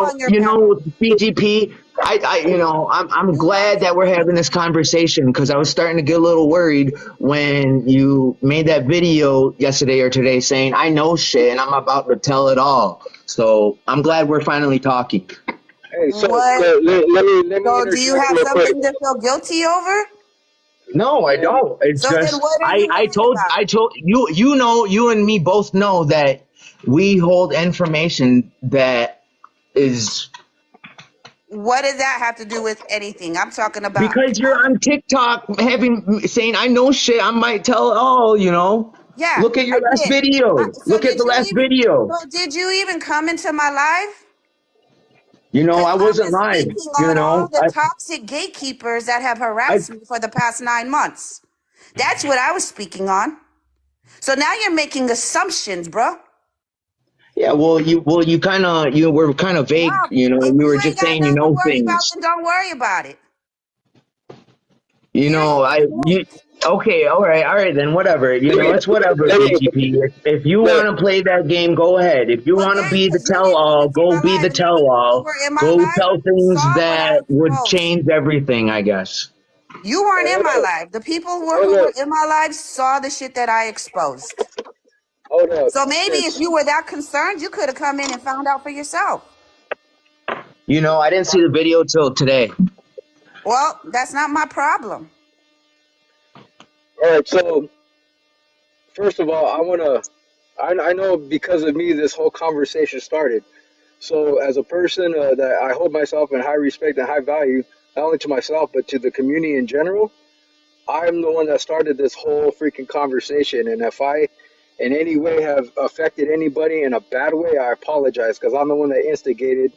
on your panel. BGP, I'm glad that we're having this conversation because I was starting to get a little worried when you made that video yesterday or today saying, I know shit and I'm about to tell it all. So I'm glad we're finally talking. Hey, so What? let me So do you interject have real quick. something to feel guilty over? No, I don't. It's So then just what are you worried about? I told you, you and me both know that we hold information that is What does that have to do with anything? I'm talking about. because you're on TikTok saying I know shit. I might tell all. Yeah, Look at I your last did. video. So Look at did the you last even? video. So did you even come into my live? I Because I've wasn't been live. speaking on all the I toxic gatekeepers that have I harassed me for the past 9 months. That's what I was speaking on. So now you're making assumptions, bro. yeah. You were kind of No, vague. You if were you ain't just got saying nothing to worry about, things. then don't worry about it. You Period. know, I you okay, all right then, whatever. Let me It's whatever, let me BGP. If you look. want to play that game, go ahead. If you Well, want to yeah, be the because you didn't come tell-all, into go my be live, the and the people who tell-all. were in my Go live tell things saw what I that would exposed. change everything, I guess. You weren't in Hold my up, live. The people hold who were up, in my live saw the shit that I exposed. hold up. So maybe if Since you were that concerned, you could have come in and found out for yourself. I didn't see the video till today. Well, that's not my problem. all right, so first of all, I know because of me this whole conversation started. So as a person that I hold myself in high respect and high value, not only to myself but to the community in general, I'm the one that started this whole freaking conversation. And if I in any way have affected anybody in a bad way, I apologize because I'm the one that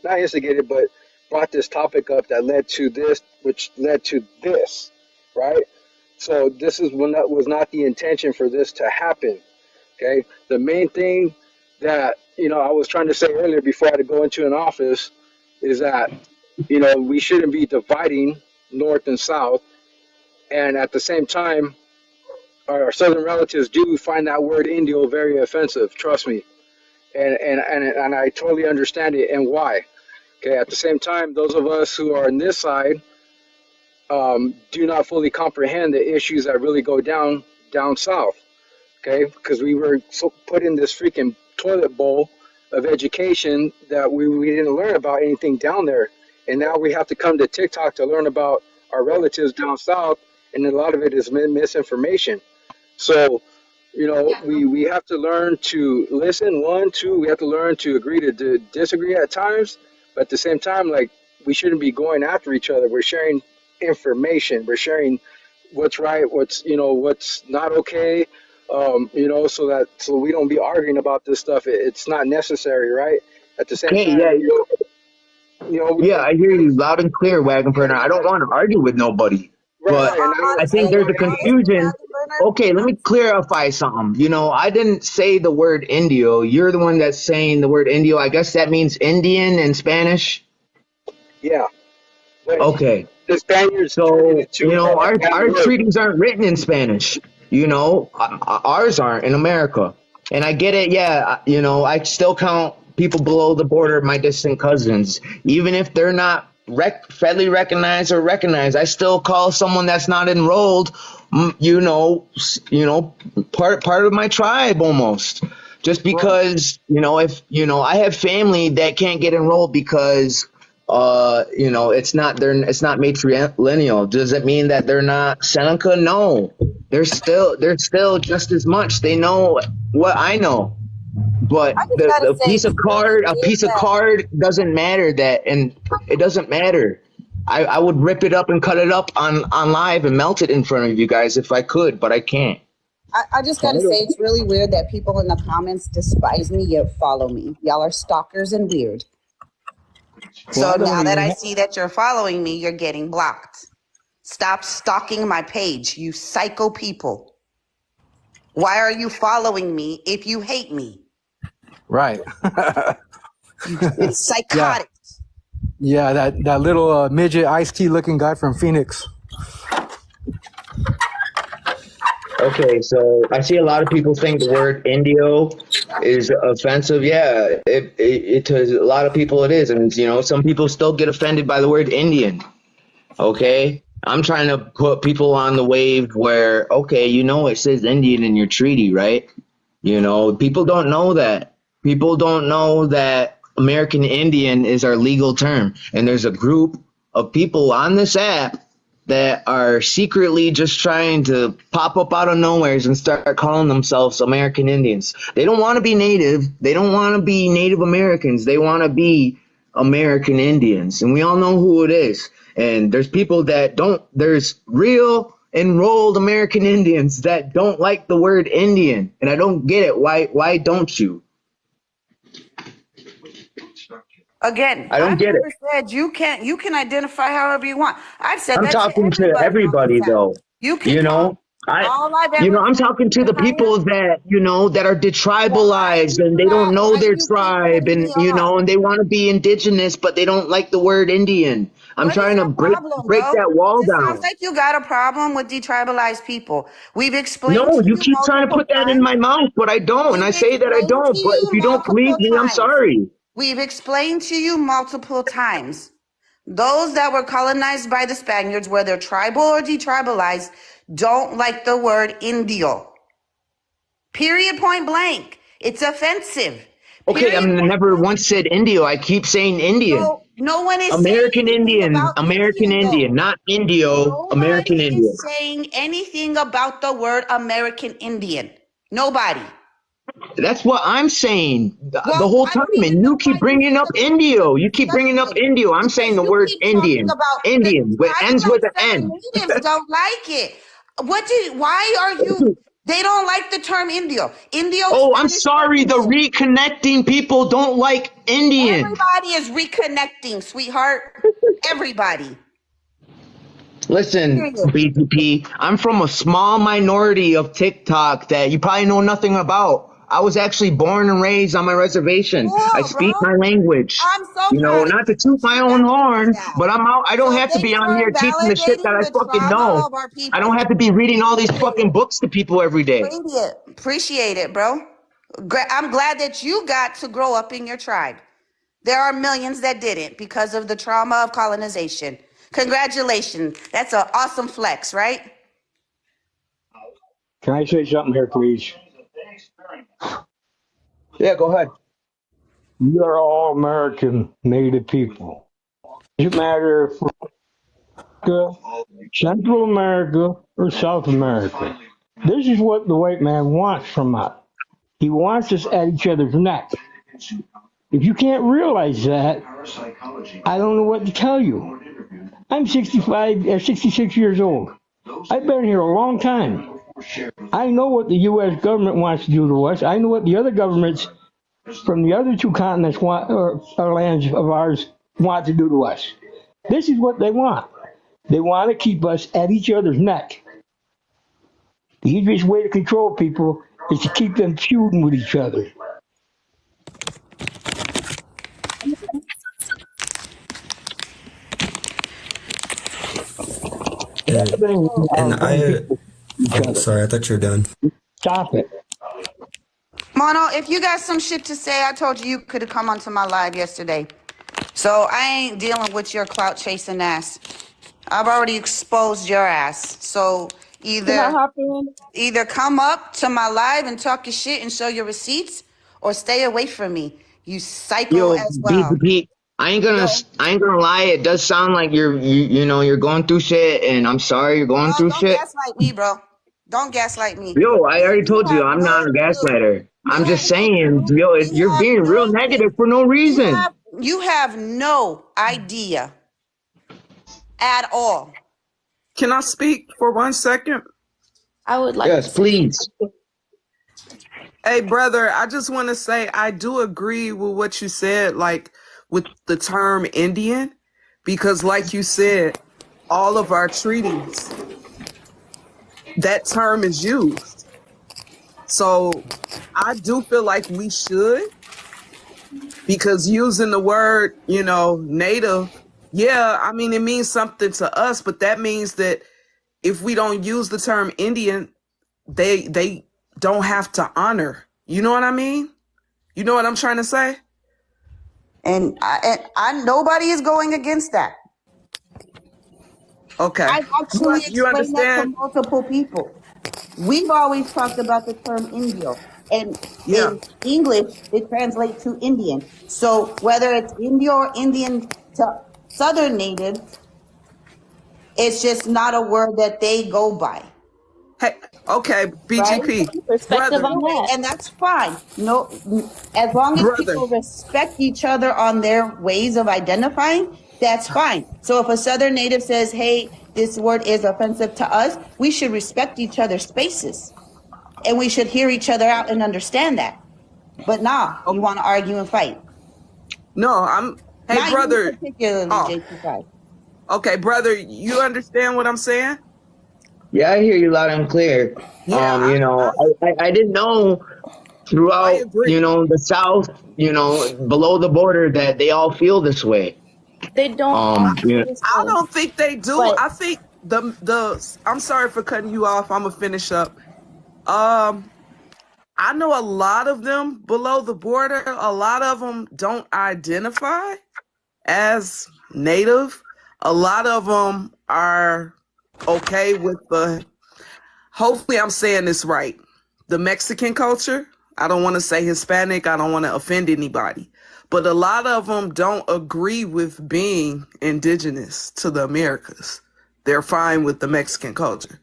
not instigated, but brought this topic up that led to this, which led to this, right? So this is when that was not the intention for this to happen. Okay. The main thing that, I was trying to say earlier before I had to go into an office is that, we shouldn't be dividing North and South. And at the same time, our Southern relatives do find that word Indio very offensive. Trust me. And I totally understand it and why. Okay. At the same time, those of us who are on this side do not fully comprehend the issues that really go down south. Okay, because we were so put in this freaking toilet bowl of education that we didn't learn about anything down there, and now we have to come to TikTok to learn about our relatives down south, and a lot of it is misinformation. So, we have to learn to listen. One, two, we have to learn to agree to disagree at times, but at the same time, like, we shouldn't be going after each other. We're sharing information. We're sharing what's right, what's not okay, so we don't be arguing about this stuff. It's not necessary, right? At the same Okay, time, yeah, we yeah, I hear you loud and clear, Wagon Burner. I don't want to argue with nobody, right, but right, and I don't, I think there's a Honestly, confusion. Wagon Burner, Okay, let me clarify something. I didn't say the word Indio. You're the one that's saying the word Indio. I guess that means Indian in Spanish. yeah, but Okay. the Spaniards turned it So, into a bad our word. treaties aren't written in Spanish. Ours aren't in America. And I get it. Yeah. I still count people below the border my distant cousins, even if they're not federally recognized. I still call someone that's not enrolled, part of my tribe almost. Just Right. because, if, I have family that can't get enrolled because it's not matrilineal. Does it mean that they're not Seneca? No, they're still just as much. They know what I know, but I just gotta the say, piece it's of really card, a weird piece of that card doesn't matter. And it doesn't matter. I would rip it up and cut it up on live and melt it in front of you guys if I could, but I can't. I just So I gotta say, don't. it's really weird that people in the comments despise me yet follow me. Y'all are stalkers and weird. Well, So I don't now that I even. see that you're following me, you're getting blocked. Stop stalking my page, you psycho people. Why are you following me if you hate me? Right. It's Yeah. psychotic. Yeah. That little midget iced tea looking guy from Phoenix. Okay, so I see a lot of people think the word Indio is offensive. Yeah, it to a lot of people it is, and some people still get offended by the word Indian. Okay, I'm trying to put people on the wave where it says Indian in your treaty, right? People don't know that. People don't know that American Indian is our legal term, and there's a group of people on this app that are secretly just trying to pop up out of nowheres and start calling themselves American Indians. They don't want to be native. They don't want to be Native Americans. They want to be American Indians. And we all know who it is. And there's people that don't, there's real enrolled American Indians that don't like the word Indian. And I don't get it. Why don't you? Again, I don't I've get it. never said you can identify however you want. I've said I'm that to talking to everybody on everybody this app. though. You can You call know, I, all I've ever I'm said talking to is the people that, that are detribalized and they don't know why their you keep tribe cutting and, me off? and they want to be indigenous, but they don't like the word Indian. I'm What is trying to your break, problem, break bro? that wall It sounds down. like you got a problem with detribalized people. We've explained No, to you you keep trying to multiple put that in times. my mouth, but I don't. And I We've say that I explained to don't. But if you you don't believe multiple me, I'm times. sorry. We've explained to you multiple times. Those that were colonized by the Spaniards, whether tribal or detribalized, don't like the word Indio. Period, point blank. It's offensive. Okay, I Period, point never blank. once said Indio. I keep saying Indian. No one is saying American anything Indian. about American Indian, Indian, though. not Indio. American Nobody Indian. is saying anything about the word American Indian. Nobody. That's what I'm saying the Well, whole I time. don't even And you know why keep you bringing feel up the need to put Indio. You this keep bringing up discussion Indio. I'm saying because the you word keep talking Indian. about the Indian. It ends with tribalites an and N. the natives don't like it. Why are you, they don't like the term Indio. Indio Oh, I'm Spanish for sorry. The Indian. reconnecting people don't like Indian. Everybody is reconnecting, sweetheart. Everybody. Listen, Period. BTP, I'm from a small minority of TikTok that you probably know nothing about. I was actually born and raised on my reservation. I Cool, bro. speak my language. I'm so proud of Not to you toot that my you own got to say horn, that. but I'm out. I don't So have to thanks be for on here teaching the shit that invalidating I the fucking trauma know. of our I don't people. have to be reading all these Appreciate fucking it. books to people every day. Appreciate it, bro. I'm glad that you got to grow up in your tribe. There are millions that didn't because of the trauma of colonization. Congratulations. That's an awesome flex, right? Can I say something here, please? Yeah, go ahead. You are all American Native people. Doesn't matter if we're Central America or South America. This is what the white man wants from us. He wants us at each other's neck. If you can't realize that, I don't know what to tell you. I'm 66 years old. I've been here a long time. I know what the U.S. government wants to do to us. I know what the other governments from the other two continents want, or lands of ours want to do to us. This is what they want. They want to keep us at each other's neck. The easiest way to control people is to keep them feuding with each other. And and I Each oh other. sorry, I thought you were done. Stop it. Mono, if you got some shit to say, I told you could have come onto my live yesterday. So I ain't dealing with your clout chasing ass. I've already exposed your ass. So Can I either hop in? either come up to my live and talk your shit and show your receipts, or stay away from me. You psycho Yo, as well. BTP, Yo, I ain't gonna lie. It does sound like you're going through shit, and I'm sorry you're going no, through don't shit. gaslight me, bro. Don't gaslight me. Yo, I already You told you have I'm not no a clue. gaslighter. I'm You have just no saying, clue. yo, You you're have being real no negative clue. for no You reason. have you have no idea at all. Can I speak for 1 second? I would like to Yes, say please. something. Hey, brother, I just want to say I do agree with what you said, like with the term Indian, because, like you said, all of our treaties, that term is used. So I do feel like we should, because using the word, native, yeah, I mean, it means something to us, but that means that if we don't use the term Indian, they don't have to honor. You know what I mean? You know what I'm trying to say? And nobody is going against that. Okay. I've actually You explained that to understand? multiple people. We've always talked about the term Indio, and Yeah. in English, it translates to Indian. So whether it's Indio or Indian to Southern natives, it's just not a word that they go by, Hey, okay, right? BGP. Perspective Brother, on that. And that's fine. No, as long as brother. people respect each other on their ways of identifying, that's fine. So if a Southern native says, hey, this word is offensive to us, we should respect each other's spaces. And we should hear each other out and understand that. But nah, you want to argue and fight. No, hey, Not brother. you particularly, Oh. JP5. Okay, brother, you understand what I'm saying? Yeah, I hear you loud and clear. Yeah, You know, I didn't know I throughout, agree. you know, the South, you know, below the border that they all feel this way. They don't all Yeah. feel this I way. don't think they do. But I think I'm sorry for cutting you off. I'm gonna finish up. I know a lot of them below the border. A lot of them don't identify as native. A lot of them are okay with hopefully I'm saying this right, the Mexican culture. I don't want to say Hispanic. I don't want to offend anybody. But a lot of them don't agree with being indigenous to the Americas. They're fine with the Mexican culture.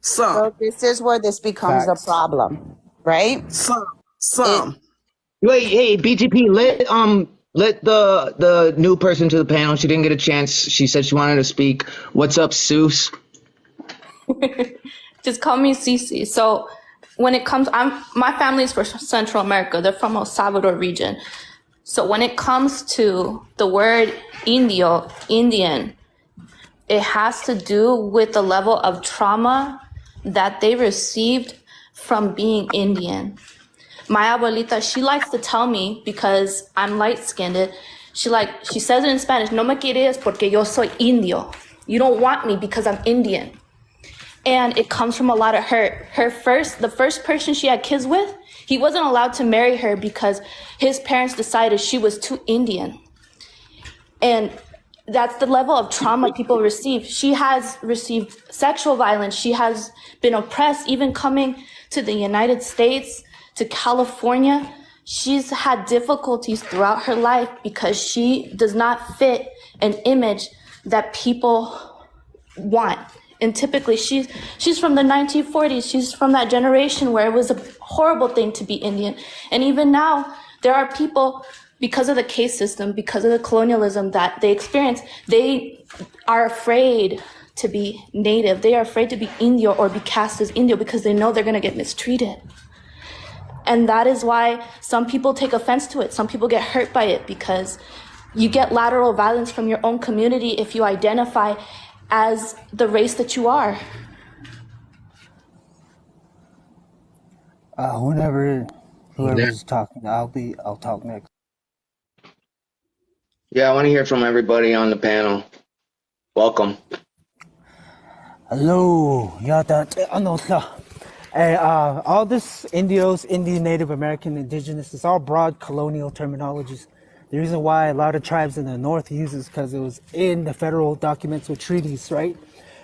So this is where this becomes Facts. a problem, right? Some. Wait, hey, BGP, let the new person to the panel. She didn't get a chance. She said she wanted to speak. What's up, Seuss? just call me Cece. So when it comes, my family is from Central America. They're from El Salvador region. So when it comes to the word Indio, Indian, it has to do with the level of trauma that they received from being Indian. My abuelita, she likes to tell me, because I'm light-skinned, she says it in Spanish, no me quieres porque yo soy indio. You don't want me because I'm Indian. And it comes from a lot of hurt. The first person she had kids with, he wasn't allowed to marry her because his parents decided she was too Indian. And that's the level of trauma people receive. She has received sexual violence. She has been oppressed, even coming to the United States, to California. She's had difficulties throughout her life because she does not fit an image that people want. And typically she's from the 1940s. She's from that generation where it was a horrible thing to be Indian. And even now, there are people, because of the caste system, because of the colonialism that they experience, they are afraid to be native. They are afraid to be Indio or be cast as Indio because they know they're going to get mistreated. And that is why some people take offense to it. Some people get hurt by it because you get lateral violence from your own community if you identify as the race that you are. Whoever's talking, I'll talk next. Yeah, I want to hear from everybody on the panel. Welcome. Hello, Hey, all this Indios, Indian, Native American, Indigenous, it's all broad colonial terminologies. The reason why a lot of tribes in the North use it is because it was in the federal documents or treaties, right?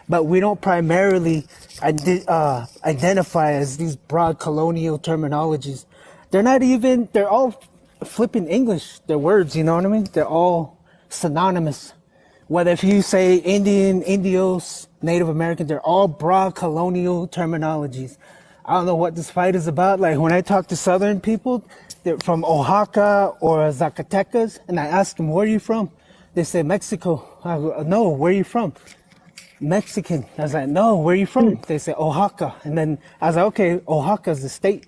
But we don't primarily identify as these broad colonial terminologies. They're all flipping English, they're words, you know what I mean? They're all synonymous. Whether if you say Indian, Indios, Native American, they're all broad colonial terminologies. I don't know what this fight is about. Like when I talk to Southern people, they're from Oaxaca or Zacatecas, and I ask them, where are you from? They say Mexico. I go, no, where are you from? Mexican. I was like, no, where are you from? They say Oaxaca. And then I was like, okay, Oaxaca's the state.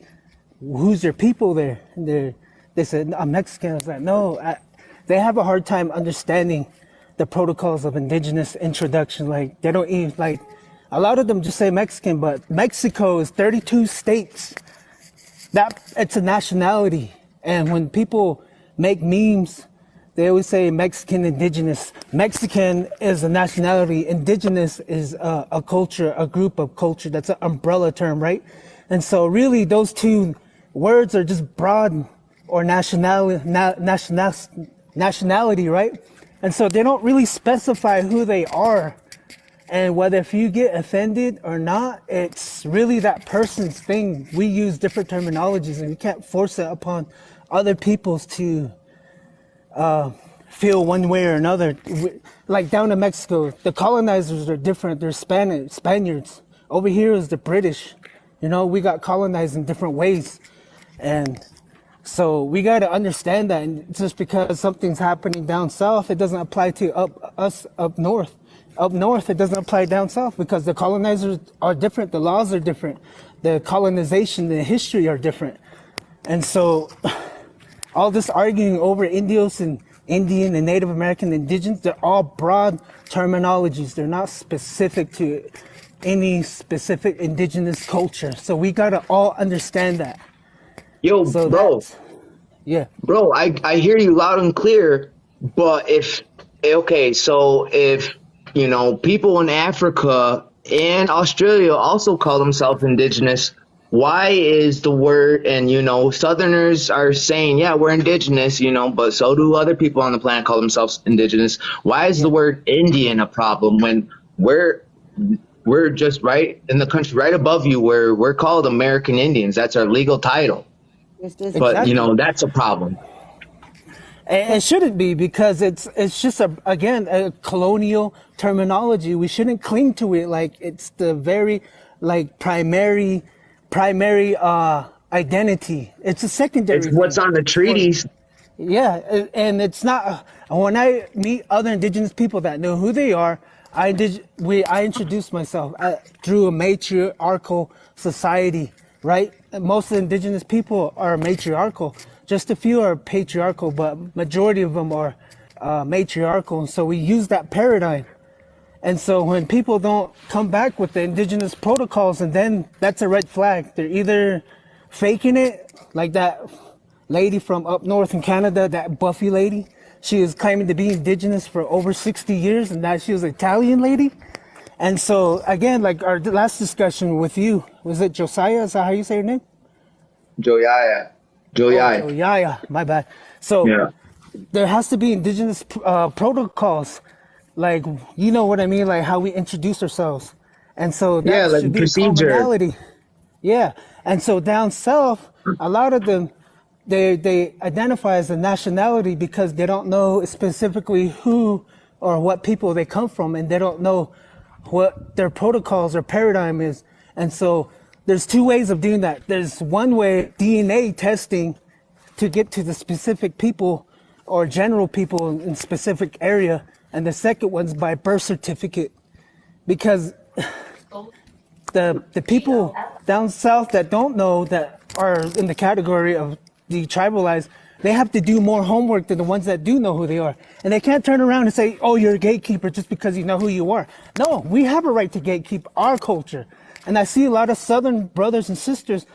Who's your people there? And they said, I'm Mexican. I was like, no, they have a hard time understanding the protocols of indigenous introduction. Like they don't even, like a lot of them just say Mexican, but Mexico is 32 states. That it's a nationality. And when people make memes They always say Mexican indigenous. Mexican is a nationality. Indigenous is a culture, a group of culture. That's an umbrella term, right? And so really those two words are just broad or nationality, right? And so they don't really specify who they are. And whether if you get offended or not, it's really that person's thing. We use different terminologies and we can't force it upon other people's to feel one way or another. Like down in Mexico, the colonizers are different. They're Spaniards. Over here is the British. You know, we got colonized in different ways. And so we got to understand that. And just because something's happening down south, it doesn't apply to us up north. Up north, it doesn't apply down south because the colonizers are different. The laws are different. The colonization, the history are different. And so all this arguing over Indios and Indian and Native American indigenous, they're all broad terminologies. They're not specific to any specific indigenous culture. So we got to all understand that. Yo, So bro, yeah. bro, I hear you loud and clear, but so if, you know, people in Africa and Australia also call themselves indigenous, why is the word, and, you know, Southerners are saying, yeah, we're indigenous, you know, but so do other people on the planet call themselves indigenous. Why is the word Indian a problem when we're just right in the country right above you where we're called American Indians? That's our legal title. But, you know, that's a problem. And it shouldn't be because it's just a colonial terminology. We shouldn't cling to it like it's the very like primary identity. It's a secondary. It's what's on the treaties. Yeah, and it's not. When I meet other indigenous people that know who they are, I introduce myself through a matriarchal society, right? Most of the indigenous people are matriarchal. Just a few are patriarchal, but majority of them are matriarchal. And so we use that paradigm. And so when people don't come back with the indigenous protocols, and then that's a red flag. They're either faking it, like that lady from up north in Canada, that Buffy lady. She is claiming to be indigenous for over 60 years, and now she was an Italian lady. And so, again, like our last discussion with you, was it Josiah? Is that how you say your name? Joyaya. Oh, yeah, my bad. So Yeah. there has to be indigenous protocols, like, you know what I mean, like how we introduce ourselves. And so that Yeah, like should be a procedure. commonality. Yeah. And so down south, a lot of them, they identify as a nationality because they don't know specifically who or what people they come from, and they don't know what their protocols or paradigm is. And so there's two ways of doing that. There's one way, DNA testing, to get to the specific people or general people in specific area. And the second one's by birth certificate, because the people down south that don't know, that are in the category of detribalized, they have to do more homework than the ones that do know who they are. And they can't turn around and say, oh, you're a gatekeeper just because you know who you are. No, we have a right to gatekeep our culture. And I see a lot of Southern brothers and sisters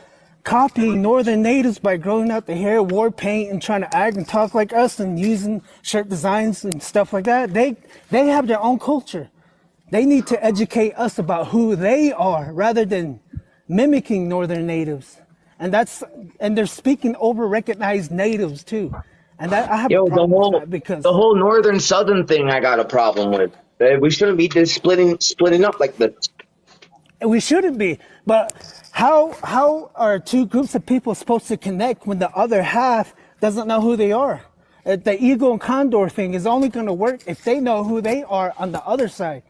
copying Northern natives by growing out the hair, war paint, and trying to act and talk like us and using shirt designs and stuff like that. They have their own culture. They need to educate us about who they are rather than mimicking Northern natives. And they're speaking over recognized natives too. And that, I have a problem with that because the whole northern southern thing I got a problem with. We shouldn't be just splitting up like this. we shouldn't be. But how are two groups of people supposed to connect when the other half doesn't know who they are? The eagle and condor thing is only going to work if they know who they are on the other side,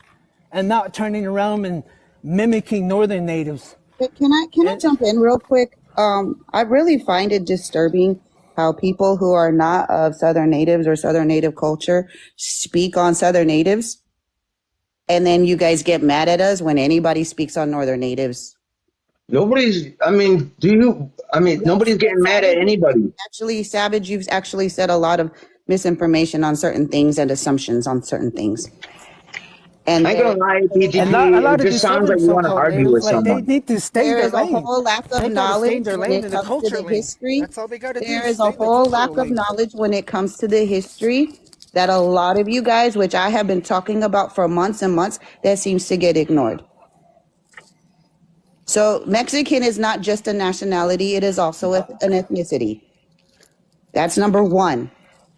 and not turning around and mimicking Northern natives. Can I jump in real quick? I really find it disturbing how people who are not of Southern natives or Southern native culture speak on Southern natives, and then you guys get mad at us when anybody speaks on Northern natives. Nobody's getting mad at anybody. Actually, Savage, you've actually said a lot of misinformation on certain things and assumptions on certain things. And I ain't gonna lie, it it just sounds like you want to argue with someone. They need to stay there their is a lane. whole lack of knowledge when it comes to the history. That's all they got to do. There is a whole lack of knowledge when it comes to the history that a lot of you guys, which I have been talking about for months and months, that seems to get ignored. So Mexican is not just a nationality, it is also an ethnicity. That's number one.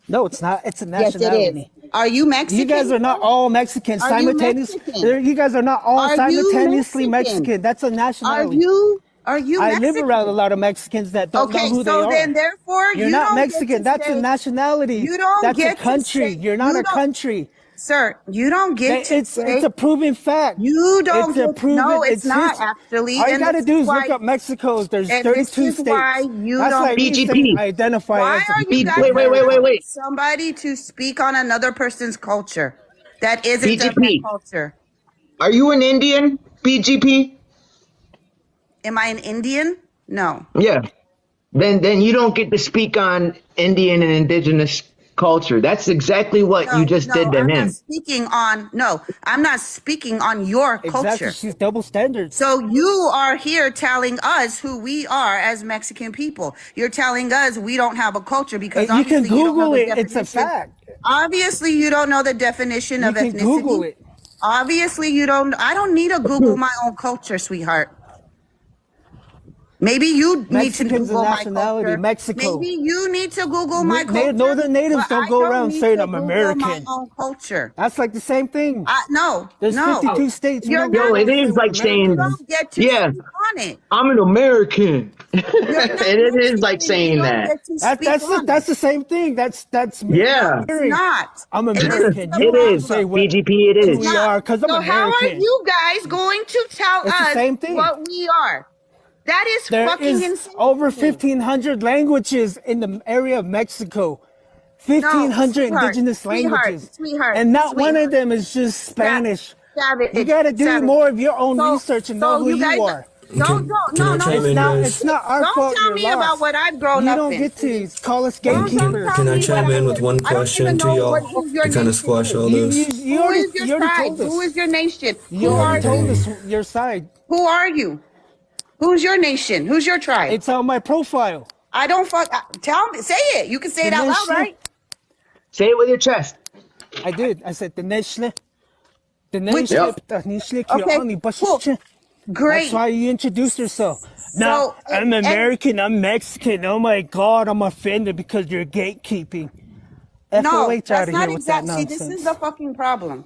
No, it's not. It's a Yes, it is. nationality. Are you Mexican? You guys are not all Mexican Are you simultaneously. Mexican? You guys are not all Are you simultaneously Mexican? Mexican. That's a Are nationality. you I Mexican? live around a lot of Mexicans that don't know Okay, who they so are. then therefore You're you not don't Mexican. get to That's a say, nationality. you don't That's a get to country. say, You're not you a don't, country. sir, you don't get to It's say, a proven fact. you don't It's a get, proven. no, it's It's not history. actually, All you and gotta this do is is look why, up Mexico. There's and this 32 is why states. you That's don't like me get to, saying BGP. I identify why as are you guys Wait, wait, wait, wait, allowing wait. somebody to speak on another person's culture that isn't of that BGP. culture? Are you an Indian? BGP? Am I an Indian? No. Yeah. Then you don't get to speak on Indian and indigenous culture. That's exactly what you No, just did no, to I'm not him. speaking on, no, I'm not speaking on your exactly. culture. She's double standards. So you are here telling us who we are as Mexican people. You're telling us we don't have a culture because You can obviously you don't know Google the it. It's a definition. fact. Obviously you don't know the definition You of can Google ethnicity. it. Obviously you don't, I don't need to Google my own culture, sweetheart. Maybe you need to Mexican's a Google my nationality. culture. Mexico. Maybe you need to Google my culture. Northern natives But don't I go don't around need saying to I'm Google American. my own culture. That's like the same thing. No, There's no. 52 states. We You're don't go not, Yo, around it saying is we're like you saying, Americans. don't get to yeah, speak on it. I'm an American. You're not It is like Mexican. You saying don't that. get to speak on That's it. the same thing. That's No, Yeah, it's mirroring. not. I'm And this is American. the You it don't have to is. say problem. what BGP, it It's who is. we not. are because I'm So how are American. you guys going to tell It's the us same thing. what we are? That is There fucking is insane over to me. 1,500 languages in the area of Mexico. No, 1,500 indigenous languages. And not one of them is just Spanish. You got to do more of your own research and know who you guys you are. don't Can I no chime in, guys? It's not our don't fault tell you're me about lost. what I've grown You up don't in. get to call us Don't gatekeepers. tell Can I me what chime in I with one I don't even question to know y'all who your to kind of nation squash is. all You, this? you, Who already, is your you already tribe? told us. Who is your nation? You Who are already told you? us your side. Who are you? Who's your nation? Who's your tribe? It's on my profile. I don't tell me. Say it. You can say it out loud, right? Say it with your chest. I did. I said the nation. The Which nation. okay, cool. Great. That's why you introduced yourself. Now, So, I'm and- American, I'm Mexican. Oh my God, I'm offended because you're gatekeeping. No, FOH out that's of not here with that exactly. See, nonsense. this is the fucking problem.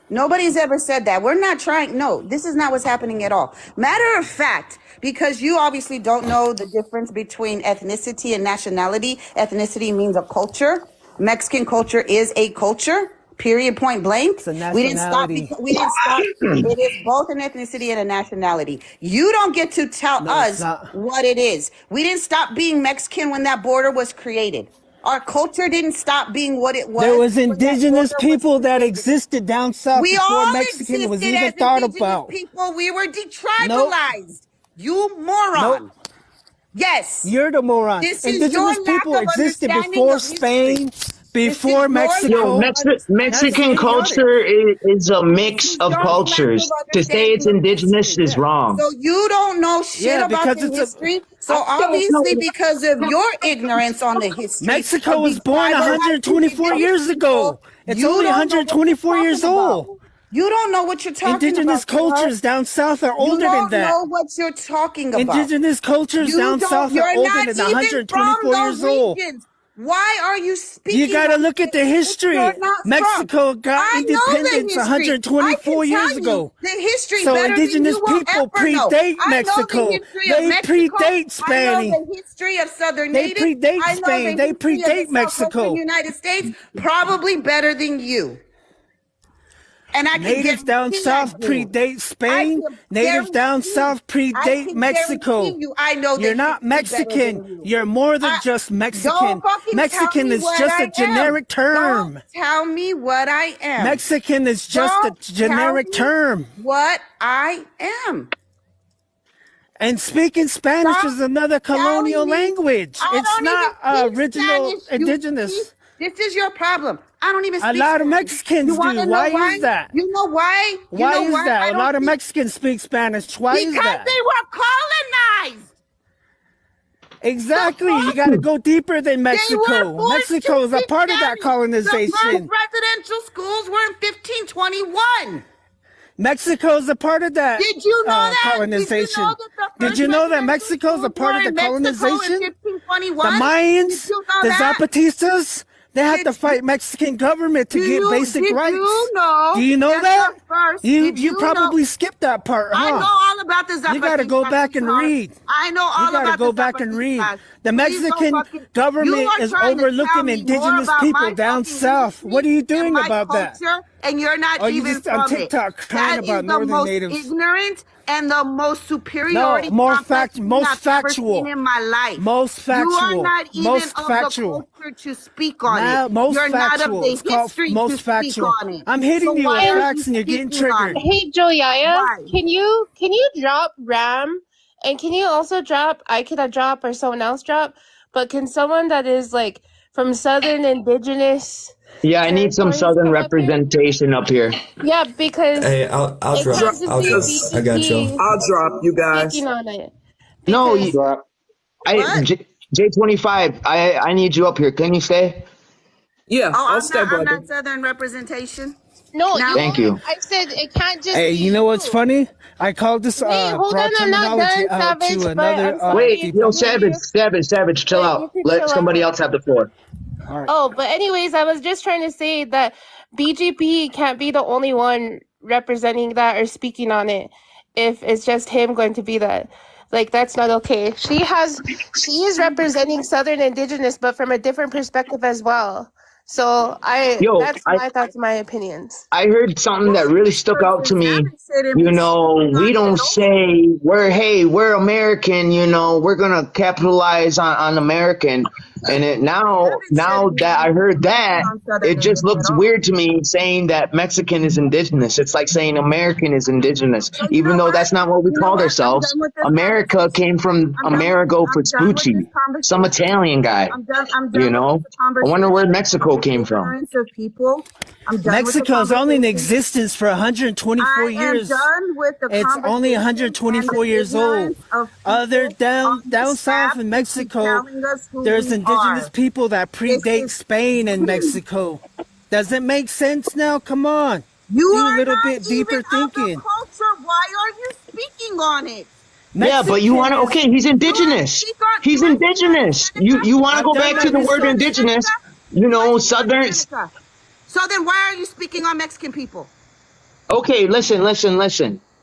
Nobody's ever said that. We're not trying. No, this is not what's happening at all. Matter of fact, because you obviously don't know the difference between ethnicity and nationality. Ethnicity means a culture. Mexican culture is a culture. Period. Point blank. It's a We didn't stop. nationality. We didn't stop. It is both an ethnicity and a nationality. You don't get to tell No, it's us not. what it is. We didn't stop being Mexican when that border was created. Our culture didn't stop being what it was. There was when that indigenous border was people that created. existed down south We before all Mexican was existed even as thought indigenous about. people. We were detribalized. You moron. Nope. Yes. You're the moron. This is Indigenous your lack people of existed understanding before of history. Spain, before your Mexico. Yo, lack of understanding. Mexican That's culture is a This mix is of your lack of cultures. To say it's understanding of indigenous history. is Yeah. wrong. So you don't know shit Yeah, about because the it's a- history. So obviously, because of your ignorance on the history, Mexico of was born detribalizing 124 indigenous years ago. people, It's you only don't know what you're 124 years talking about. old. You don't know what you're talking Indigenous about. sweetheart. cultures down south are You older than don't that. know what you're talking about. Indigenous cultures You down don't. south You're are older not than even 124 from years those old. regions. Why are you speaking? You got to on look at the things history. you're not from? Mexico got I know the independence history. 124 I can years tell ago. you the history So better indigenous than you will people ever know. predate I Mexico. know the history of They Mexico. predate I Spain. know the history of Southern They Native. predate I know Spain. the They history of the predate Mexico. Southwestern United States probably better than you. And I can Natives down guarantee south I do. predate Spain. I can Natives down guarantee- south I predate can Mexico. guarantee you, I know the You're not history better than Mexican. you. You're more than just Mexican. Don't fucking Mexican tell me is what just I a generic am. term. Don't tell me what I am. Mexican is just Don't a generic tell me term. What I am. And speaking Spanish Stop is another colonial telling me- language. I It's don't not even speak original Spanish. You indigenous. see, this is your problem. I don't even A speak lot of Spanish. Mexicans You wanna do. know Why is that? You know why? You Why know is why I that? A don't lot of speak- Mexicans speak Spanish. Why is Because that? they were colonized. Exactly. The You fuck? got to go deeper than They were Mexico. forced Mexico to is a speak part of that Spanish. The first colonization. residential schools were in 1521. Mexico is a part of that Did you know that? colonization. Did you know that the Did first you know that residential Mexico is a schools part were of the in Mexico in colonization? 1521? The Mayans, Did you know the that? Zapatistas, they had Did to fight Mexican government to get basic did rights. you know Do you know that that? the first? You Did you know? probably skipped that part, I know huh? all about the Zapatistas. You got to go back and read. I know all You got to about go the back and read. Zapatistas. The Please don't Mexican fucking. You government are is trying to tell overlooking me more indigenous about people my down fucking south. What are you history and doing my about that? culture, and you're not Or you even just on from it. TikTok crying That is about the northern most natives? ignorant and the most No, superiority more complex thing most I've ever seen factual. in my life. Most You are factual. not even Most of the factual. culture to speak on Now, it. most You're not of factual. the It's called history to most speak factual. on it. I'm So hitting you with why are you facts and you're getting speaking on triggered. it? Hey Joyaya, Why? can you drop Ram, and can you also drop I could drop or someone else drop, but can someone that is like from Southern Indigenous Yeah, I need some territories Southern come up here? representation up here. Yeah, because Hey, I'll it drop. can't just I'll be drop. I got you. BGP I'll drop you guys. speaking on it. No, Because Drop. What? J25. I need you up here. Can you stay? Yeah, Oh, I'll stay, I'm brother. not Southern representation. no, Now, you Thank are. you. I said it can't just Hey, be you know what's you. funny? I called this Wait, hold broad on, I'm not terminology done, out Savage, to but another I'm sorry Wait, if yo, I made you, Savage, chill but you out. could Let chill somebody out. else have the floor. All right. Oh, but anyways, I was just trying to say that BGP can't be the only one representing that or speaking on it if it's just him going to be that. Like that's not okay. She is representing Southern Indigenous but from a different perspective as well. So Yo, that's my thoughts and my opinions. I heard something that well, really stuck out to me. Savage shouldn't You be know, speaking we on it don't at all. say we're American, you know, we're gonna capitalize on American. And now Savage shouldn't that I be heard speaking that, on Southern it just Indian at looks all. weird to me saying that Mexican is indigenous. It's like saying American is indigenous, So you even know though what? that's not what we You know called what? I'm ourselves. done with this America conversation. came from Amerigo I'm done with this Vespucci, some conversation. Italian guy, I'm done you with know. this I wonder where conversation Mexico of the came from. ignorance of people. I'm done with the Mexico is only in conversation. existence for 124 I am years. done with the It's only conversation and 124 the years old. ignorance of Other people on down this south app in to keep Mexico, telling us who there's we indigenous are. people that This predate is Spain and Mexico. Does it make sense now? Come on. you Do a are little not bit deeper even of the thinking. culture. Why are you speaking on it? Yeah, but you want to, Mexican is, okay, he's You indigenous. speak on He's you want to speak on the indigenous. Seneca? You want to I've go done back You to my want the to speak word on the research. indigenous, Seneca? you You want know, to speak on the Southern. Seneca? So then why are you speaking on Mexican people? Okay, listen.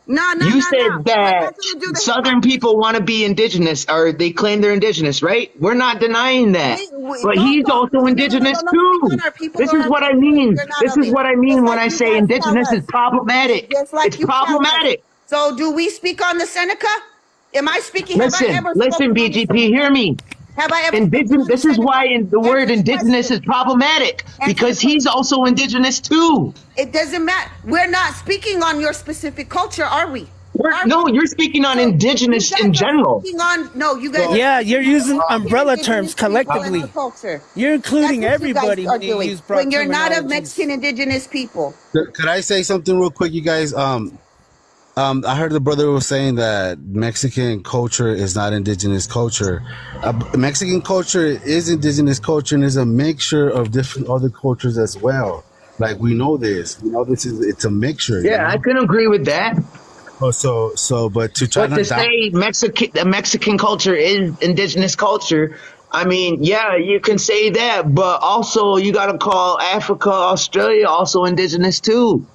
No. You said What's that that gonna do to hip Southern hop? people want to be indigenous, or they claim they're indigenous, right? We're not denying that. But he's also indigenous Don't speak on too. our people This or is our what I culture if mean. you're not This of is it. what I Just mean when like I you say guys tell indigenous is us. problematic. Just like It's you tell us. problematic. So do we speak on the Seneca? Am I speaking? Have I ever Listen, spoken on the BGP, Seneca? hear me. Have I ever spoken on the This is Seneca? why the word Answer the indigenous question. is problematic, Answer the because he's question. also indigenous too. It doesn't matter. We're not speaking on your specific culture, are we? Are No, we? you're speaking on So you indigenous in guys are general. speaking on no, you guys So, are yeah, speaking you're on the using Mexican umbrella indigenous terms people and our collectively. culture. You're That's including what you guys everybody are when you doing use broad when you're not of terminologies. Mexican indigenous people. Could I say something real quick, you guys? I heard the brother was saying that Mexican culture is not indigenous culture. Mexican culture is indigenous culture and is a mixture of different other cultures as well. Like we know this, it's a mixture, you Yeah, I know. can agree with that. But to try But to to down, say the Mexican culture is indigenous culture, I mean, yeah, you can say that, but also you got to call Africa, Australia also indigenous too.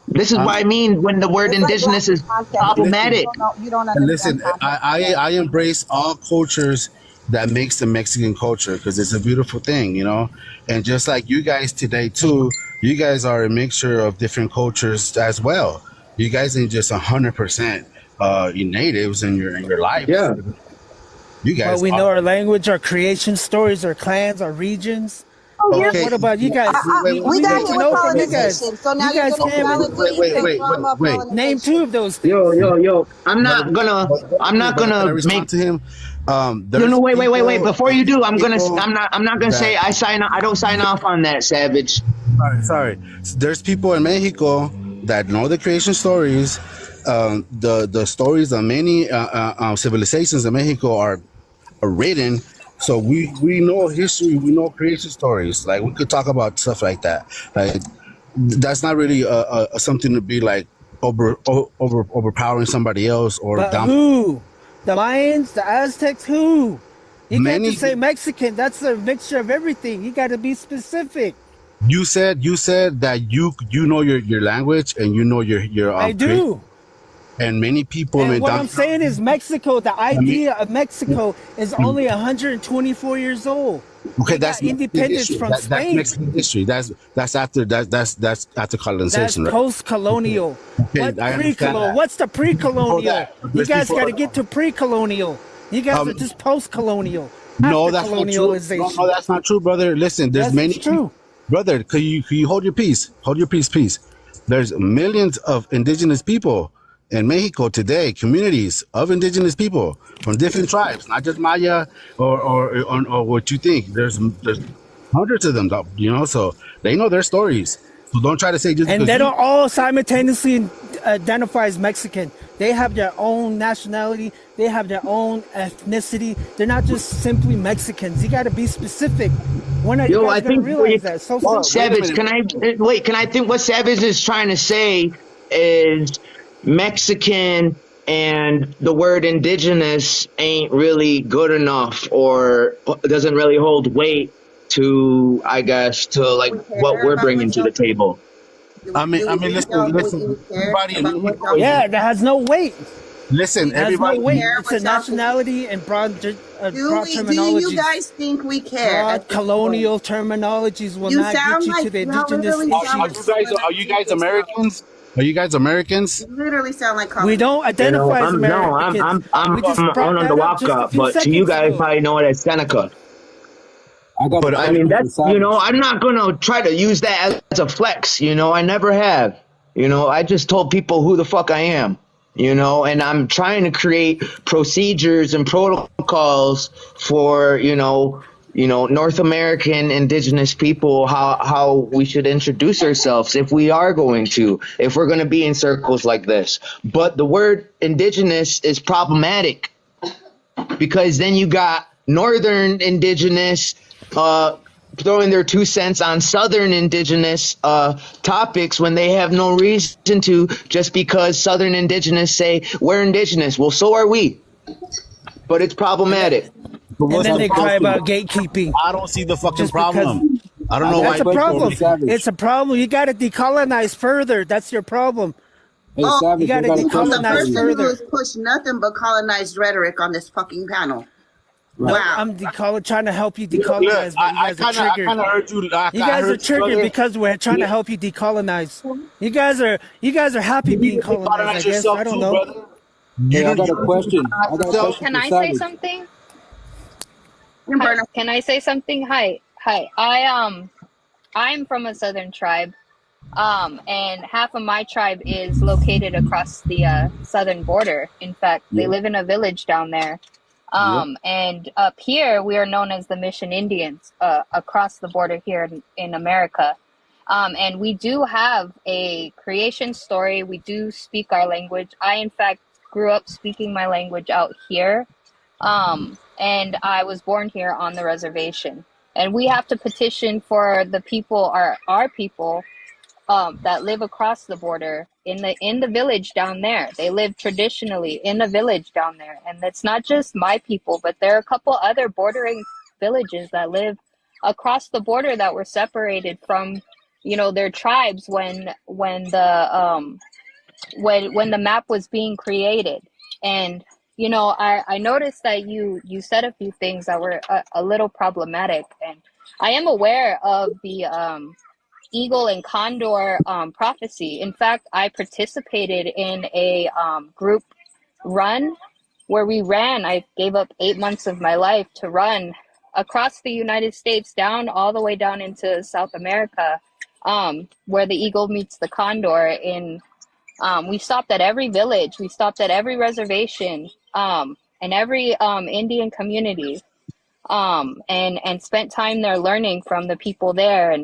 This is um, what I mean when the word It's like lost indigenous in is context. listen, problematic. You don't and understand listen. context. I embrace all cultures that makes the Mexican culture because it's a beautiful thing, you know. And just like you guys today too, you guys are a mixture of different cultures as well. You guys ain't just 100% you natives in your life. Yeah. You But guys we know are. our language, our creation stories, our clans, our regions. Okay. What about you guys? Wait, We We got need hit to with know from you guys. colonization. So now You you're guys going to can't validate the trauma of wait. name two colonization. of those things. Yo. I'm Brother, not gonna can I respond make. to him? No, There's wait. Before you do, I'm people not gonna say that I don't sign off on that, Savage. sorry. There's people in Mexico that know the creation stories. The stories of many civilizations in Mexico are written. So we know history, we know creation stories. Like we could talk about stuff like that. Like that's not really something to be like overpowering somebody else or But who? The Mayans, the Aztecs, who? You can't Many. just say Mexican. That's a mixture of everything. You got to be specific. You said that you know your language and you know your I do. and many people And in what I'm saying is Mexico, the idea of Mexico is only 124 years old. okay, They that's got independence from that's Spain. Mexican history. That's after that's after That's colonization, right? post-colonial. Okay, What I understand pre-colonial? that. What's the Before pre-colonial? that, You let's guys before got to get to pre-colonial. You guys are um just post-colonial. no, After that's not true. colonialization. No, that's not true, brother. Listen, there's Yes, many it's true. brother. Could you hold your peace? Hold your peace, please. There's millions of indigenous people in Mexico today, communities of indigenous people from different tribes, not just Maya or what you think. There's hundreds of them, you know, so they know their stories. So don't try to say just And because they you don't all simultaneously identify as Mexican. They have their own nationality. They have their own ethnicity. They're not just simply Mexicans. You got to be specific. When are you Yo, I guys going to think realize that? So oh, simple. wait a Savage, minute. can I think what Savage is trying to say is Mexican and the word indigenous ain't really good enough or doesn't really hold weight to, I guess, to like We what care we're about bringing what to y'all the table. Listen, everybody in Mexico, Yeah, that has no weight. listen, It has no everybody. weight. care It's what a y'all think. nationality and broad Do you terminologies. guys think we care Broad at this point? colonial terminologies will You not get sound you to like the y'all indigenous literally sound like issues. Are you guys colonizers now. Americans? Are you guys Americans? You literally sound like We colonizers. don't You know, identify as Americans. We just brought on the that up just a Wapka, few but to you seconds guys ago. probably know it as Seneca. I got a But I mean, question for that's, you know, Savage. I'm not going to try to use that as a flex. You know, I never have. You know, I just told people who the fuck I am, you know, and I'm trying to create procedures and protocols for, North American indigenous people, how we should introduce ourselves if we're going to be in circles like this. But the word indigenous is problematic because then you got northern indigenous throwing their 2 cents on southern indigenous topics when they have no reason to, just because southern indigenous say we're indigenous. Well, so are we, but it's And then, problematic. and what's then the they cry problem? about gatekeeping I don't see the fucking just because. problem. I don't I know got why. a That's a question for problem. Savage. It's a problem. You got to decolonize further. That's your problem. Hey, Oh, You Savage, got I to got a speaking from the question for decolonize you. person who further. has pushed nothing but colonized rhetoric on this fucking panel. Right. Nope, Wow. I'm trying to help you Look, decolonize, but you I guys are kind of triggered. heard you. You I guys are heard you, triggered brother. because we're trying to help you decolonize. You guys are happy You need being to colonized, I decolonize guess. I yourself don't too, know. brother. Hey, I got You a don't need to question. I decolonize got a yourself. question Can for I say Savage. something? And Hi, Berna, can I say something? Hi. I'm from a southern tribe. And half of my tribe is located across the southern border. In fact, they Yep. live in a village down there. Yep. And up here, we are known as the Mission Indians across the border here in America. And we do have a creation story. We do speak our language. I, in fact, grew up speaking my language out here. And I was born here on the reservation. And we have to petition for the people, our people, that live across the border in the village down there. They live traditionally in a village down there, and it's not just my people, but there are a couple other bordering villages that live across the border that were separated from, their tribes when the map was being created. And I noticed that you said a few things that were a little problematic, and I am aware of the eagle and condor prophecy. In fact, I participated in a group run where we ran. I gave up 8 months of my life to run across the United States, down all the way down into South America, where the eagle meets the condor. We stopped at every village, we stopped at every reservation, and every Indian community, and spent time there learning from the people there.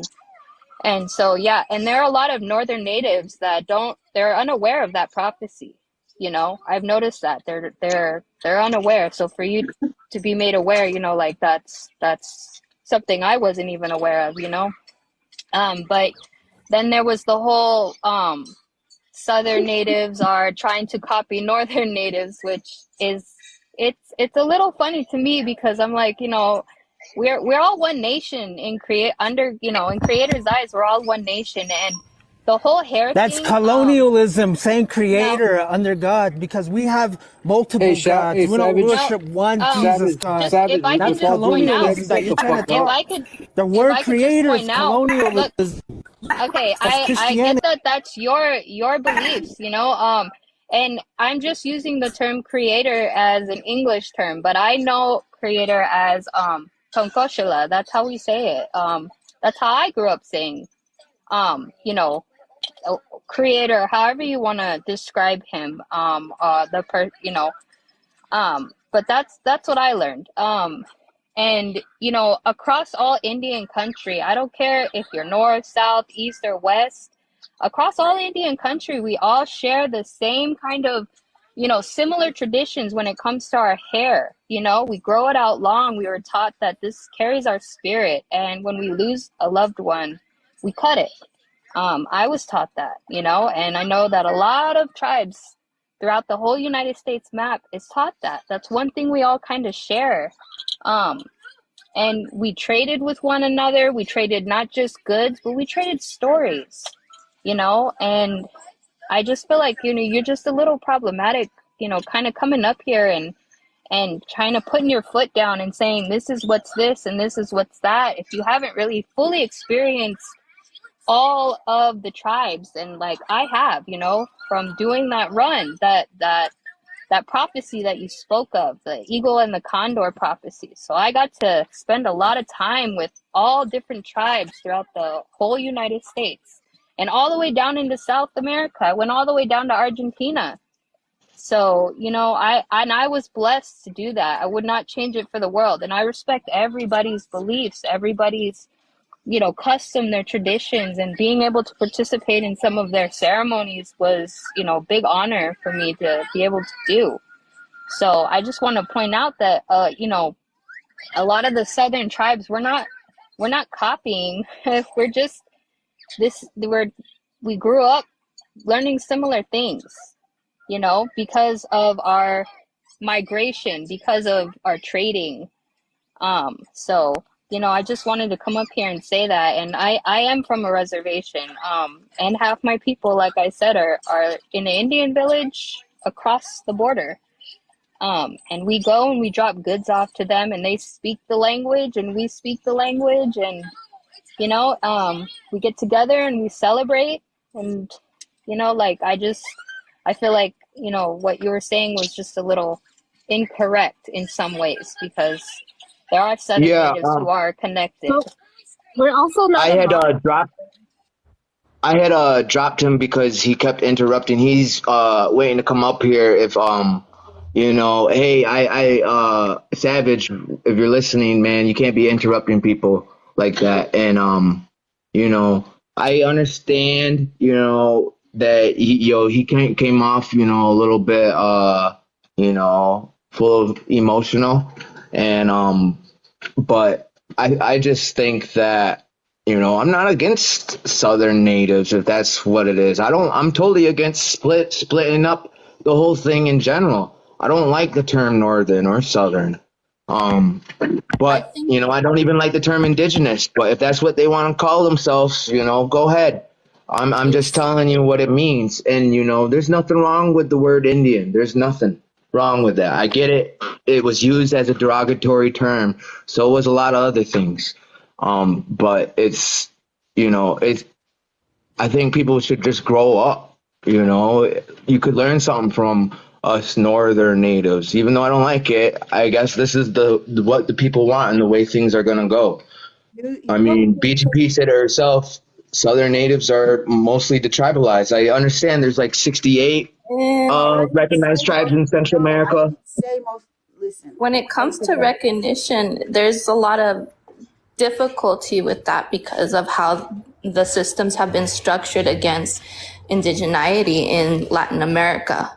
And so, yeah, and there are a lot of northern natives that they're unaware of that prophecy. You know, I've noticed that they're unaware. So for you to be made aware, you know, like that's something I wasn't even aware of, you know. But then there was the whole Southern natives are trying to copy Northern natives, which is it's a little funny to me because I'm like, you know, we're all one nation in Creator's eyes, we're all one nation, and the whole hair That's thing. colonialism, saying No, creator under God, because we have multiple gods. Hey, We don't Savage, no. worship one Jesus God. Just Savage, if I you can That's just probably point out, colonialism that shut you're the trying fuck to if up. I could, the if word I could just creator is point out, look, colonialism. okay, That's I get Christianity. that that's your beliefs, you know, and I'm just using the term creator as an English term, but I know creator as Tonkoshila. That's how we say it. That's how I grew up saying, you know, creator, however you want to describe him, you know, but that's what I learned. And you know, across all Indian country, I don't care if you're north, south, east, or west. Across all Indian country, we all share the same kind of, you know, similar traditions when it comes to our hair. You know, we grow it out long. We were taught that this carries our spirit, and when we lose a loved one, we cut it. I was taught that, you know, and I know that a lot of tribes throughout the whole United States map is taught that. That's one thing we all kind of share. Um, and we traded with one another. We traded not just goods, but we traded stories, you know, and I just feel like, you know, you're just a little problematic, you know, kind of coming up here and trying to putting your foot down and saying this is what's this and this is what's that, if you haven't really fully experienced all of the tribes. And like I have, you know, from doing that run, that prophecy that you spoke of, the eagle and the condor prophecy. So I got to spend a lot of time with all different tribes throughout the whole United States and all the way down into South America. I went all the way down to Argentina. So, you know, I was blessed to do that. I would not change it for the world. And I respect everybody's beliefs, everybody's, you know, custom, their traditions, and being able to participate in some of their ceremonies was, you know, a big honor for me to be able to do. So I just want to point out that, you know, a lot of the Southern tribes, we're not copying. We're just we grew up learning similar things, you know, because of our migration, because of our trading. So, you know, I just wanted to come up here and say that. And I am from a reservation. And half my people, like I said, are in an Indian village across the border. And we go and we drop goods off to them, and they speak the language and we speak the language. And, you know, we get together and we celebrate. And, you know, like I feel like, you know, what you were saying was just a little incorrect in some ways, because there are Southern Yeah, natives who are connected. So we're also not I a had mob. dropped him because he kept interrupting. He's waiting to come up here. If you know, hey, I Savage, if you're listening, man, you can't be interrupting people like that. And you know, I understand, you know, that he came off, you know, a little bit you know, full of emotional, and but I just think that, you know, I'm not against Southern natives if that's what it is. I'm totally against splitting up the whole thing in general. I don't like the term Northern or Southern. But you know, I don't even like the term indigenous. But if that's what they want to call themselves, you know, go ahead. I'm just telling you what it means. And you know, there's nothing wrong with the word Indian. There's nothing wrong with that. I get it. It was used as a derogatory term. So was a lot of other things. But it's, you know, I think people should just grow up. You know, you could learn something from us Northern natives. Even though I don't like it, I guess this is what the people want and the way things are gonna go. I mean, BGP said it herself. Southern natives are mostly detribalized. I understand there's like 68 recognized tribes in Central America. When it comes to recognition, there's a lot of difficulty with that because of how the systems have been structured against indigeneity in Latin America.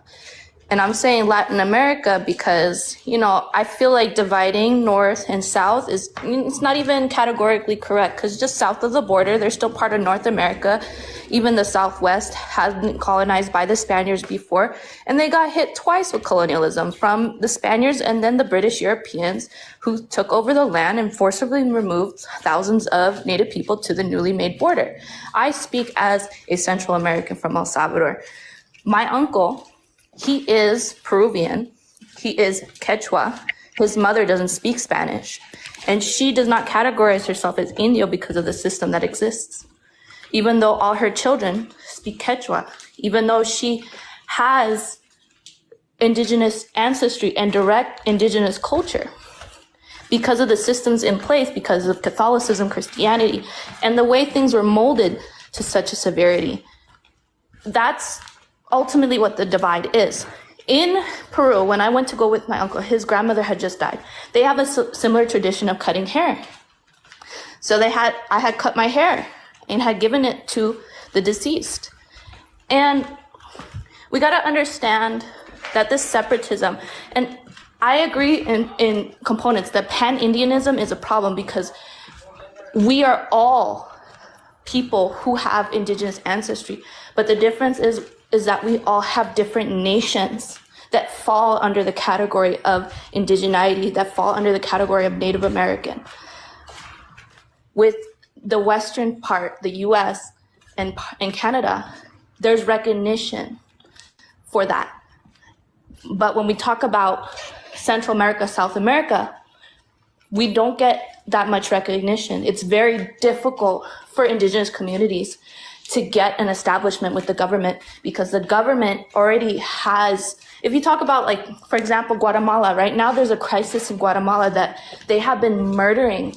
And I'm saying Latin America because, I feel like dividing North and South it's not even categorically correct, because just south of the border, they're still part of North America. Even the Southwest has been colonized by the Spaniards before, and they got hit twice with colonialism from the Spaniards and then the British Europeans, who took over the land and forcibly removed thousands of Native people to the newly made border. I speak as a Central American from El Salvador. My uncle, he is Peruvian. He is Quechua. His mother doesn't speak Spanish. And she does not categorize herself as Indio because of the system that exists. Even though all her children speak Quechua, even though she has indigenous ancestry and direct indigenous culture, because of the systems in place, because of Catholicism, Christianity, and the way things were molded to such a severity. That's ultimately what the divide is. In Peru, when I went to go with my uncle, his grandmother had just died. They have a similar tradition of cutting hair. So I had cut my hair and had given it to the deceased. And we got to understand that this separatism, and I agree in components that pan-Indianism is a problem, because we are all people who have indigenous ancestry. But the difference is that we all have different nations that fall under the category of indigeneity, that fall under the category of Native American. With the Western part, the US and Canada, there's recognition for that. But when we talk about Central America, South America, we don't get that much recognition. It's very difficult for indigenous communities to get an establishment with the government, because the government already has, if you talk about, like, for example, Guatemala, right now there's a crisis in Guatemala that they have been murdering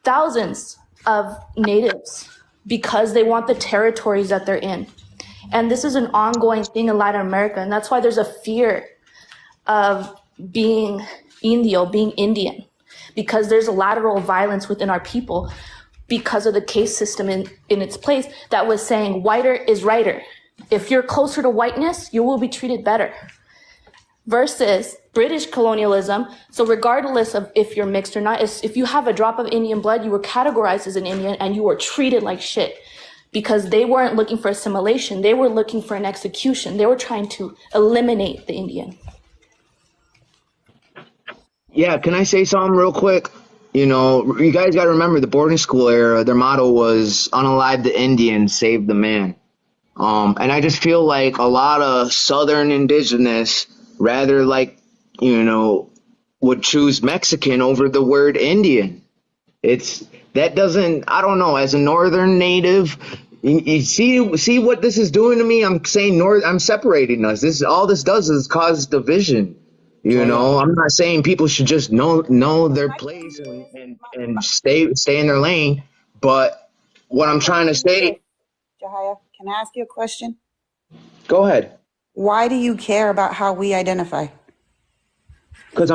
thousands of natives because they want the territories that they're in. And this is an ongoing thing in Latin America, and that's why there's a fear of being Indio, being Indian, because there's lateral violence within our people because of the caste system in its place that was saying whiter is righter. If you're closer to whiteness, you will be treated better. Versus British colonialism, so regardless of if you're mixed or not, if you have a drop of Indian blood, you were categorized as an Indian and you were treated like shit, because they weren't looking for assimilation. They were looking for an execution. They were trying to eliminate the Indian. Yeah, can I say something real quick? You guys got to remember the boarding school era, their motto was unalive the Indian, save the man. And I just feel like a lot of Southern indigenous rather would choose Mexican over the word Indian. I don't know, as a Northern native, you see what this is doing to me? I'm saying I'm separating us. All this does is cause division. I'm not saying people should just know their place and stay in their lane. But what I'm trying to say, Jahaya, can I ask you a question? Go ahead. Why do you care about how we identify? Because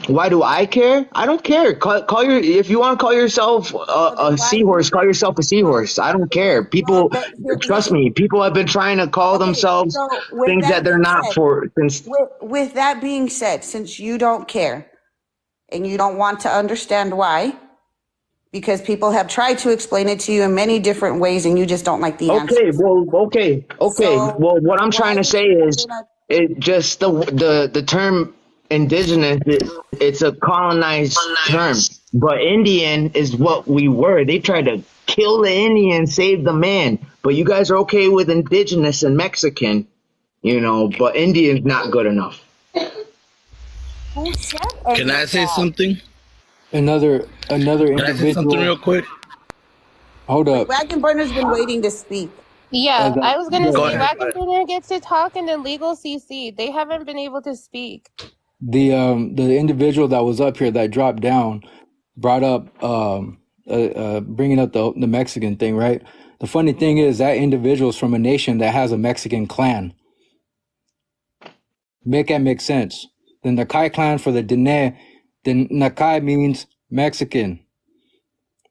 why do I care? I don't care. If you want to call yourself a seahorse, call yourself a seahorse. I don't care. People, trust me, people have been trying to call themselves things that they're not for. With that being said, since you don't care and you don't want to understand why, because people have tried to explain it to you in many different ways and you just don't like the answer. Okay. Well, what I'm trying to say is it just the term indigenous, it's a colonized term, but Indian is what we were. They tried to kill the Indian, save the man, but you guys are okay with indigenous and Mexican, but Indian's not good enough. Can I say something? Another individual. Can I say something real quick? Hold up. Wagon Burner's been waiting to speak. Yeah, I was gonna Go say ahead. Wagon Burner gets to talk, and then Legal CC. They haven't been able to speak. The individual that was up here that dropped down brought up bringing up the Mexican thing, right? The funny thing is that individual's from a nation that has a Mexican clan. Make that make sense? The Nakai clan for the Dene, the Nakai means Mexican.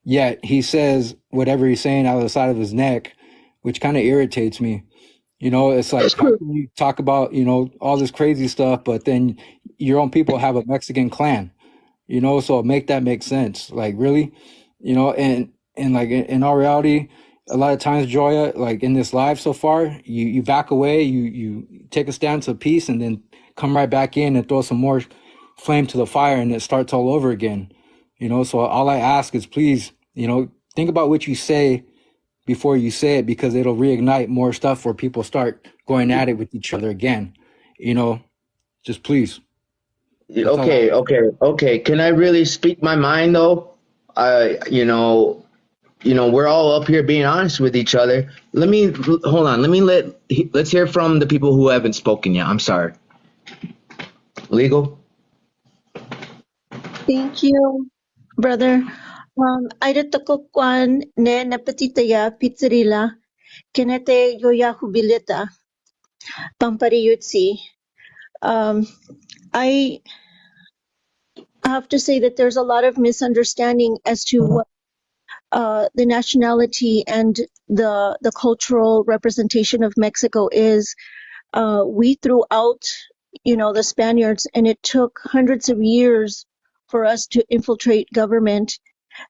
Yet he says whatever he's saying out of the side of his neck, which kind of irritates me. You know, it's like, how can you talk about, you know, all this crazy stuff, but then your own people have a Mexican clan, you know, so make that make sense. Like, really, you know, and like in all reality, a lot of times, Joya, like in this live so far, you back away, you take a stance of peace, and then come right back in and throw some more flame to the fire, and it starts all over again. You know, so all I ask is, please, you know, think about what you say before you say it, because it'll reignite more stuff where people start going at it with each other again. You know, just please. That's all I Okay. Can I really speak my mind though? We're all up here being honest with each other. Hold on. Let's hear from the people who haven't spoken yet. I'm sorry. Legal. Thank you, brother. Aidatokokwan ne napatitaya pizzerila kenete yoya hubilita pampariyutsi. I have to say that there's a lot of misunderstanding as to what the nationality and the cultural representation of Mexico is. We threw out, the Spaniards, and it took hundreds of years for us to infiltrate government.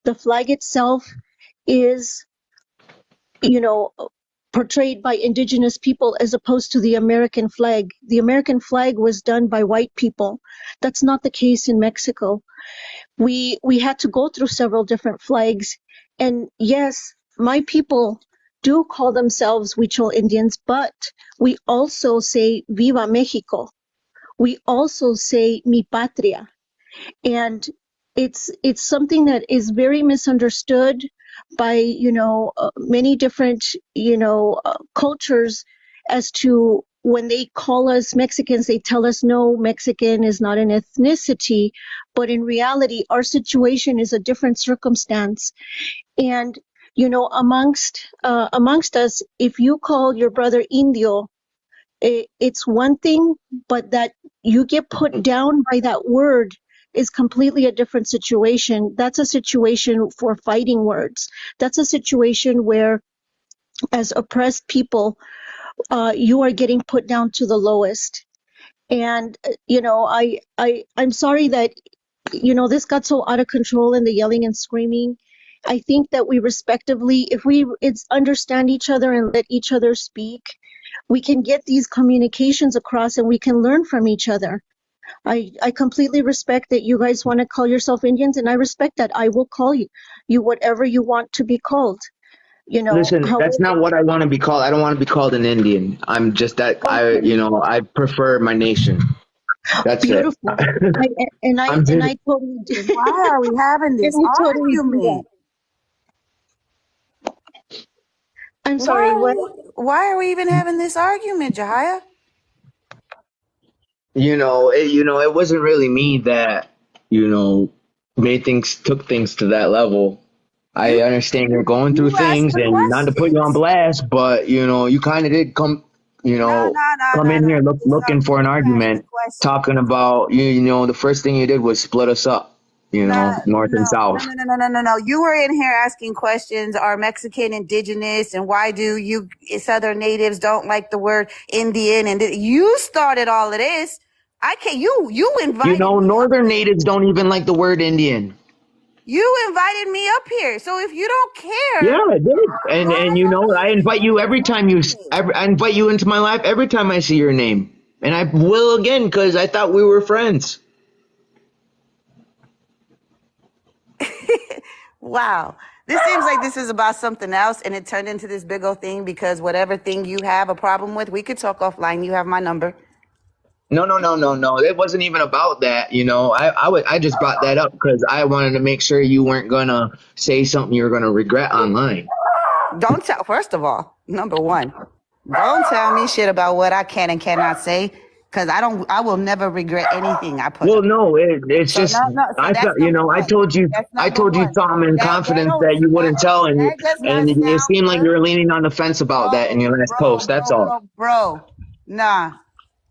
The flag itself is, portrayed by indigenous people as opposed to the American flag. The American flag was done by white people. That's not the case in Mexico. We had to go through several different flags. And yes, my people do call themselves Huichol Indians, but we also say Viva Mexico. We also say Mi Patria. And it's something that is very misunderstood by, many different, cultures as to when they call us Mexicans, they tell us, no, Mexican is not an ethnicity. But in reality, our situation is a different circumstance. And, amongst us, if you call your brother Indio, it's one thing, but that you get put down by that word is completely a different situation. That's a situation for fighting words. That's a situation where, as oppressed people, you are getting put down to the lowest. And, I'm sorry that, this got so out of control in the yelling and screaming. I think that we respectively, if we understand each other and let each other speak, we can get these communications across and we can learn from each other. I completely respect that you guys want to call yourself Indians, and I respect that. I will call you whatever you want to be called. Listen, that's not what I want to be called. I don't want to be called an Indian. I'm just that I prefer my nation. That's beautiful. it. I totally do. Why are we having this argument? I'm sorry, what? Why are we even having this argument, Jahia? It wasn't really me that, took things to that level. I understand you're going through things, and not to put you on blast, but you kind of did come in here looking for an argument, talking about the first thing you did was split us up, north and south. No. You were in here asking questions. Are Mexican indigenous, and why do you Southern natives don't like the word Indian? And you started all of this. I can't. You invited. Northern natives don't even like the word Indian. You invited me up here, so if you don't care, yeah, I did, and I invite you every time I invite you into my life every time I see your name, and I will again because I thought we were friends. Wow. This seems like this is about something else, and it turned into this big old thing because whatever thing you have a problem with, we could talk offline. You have my number. No. It wasn't even about that. I just brought that up because I wanted to make sure you weren't gonna say something you were gonna regret online. First of all, number one, don't tell me shit about what I can and cannot say, because I will never regret anything I put. Well, no, it's so just I thought I told you something in confidence that you wouldn't tell, and it seemed like you were leaning on the fence about that in your last post. That's all, bro. Nah.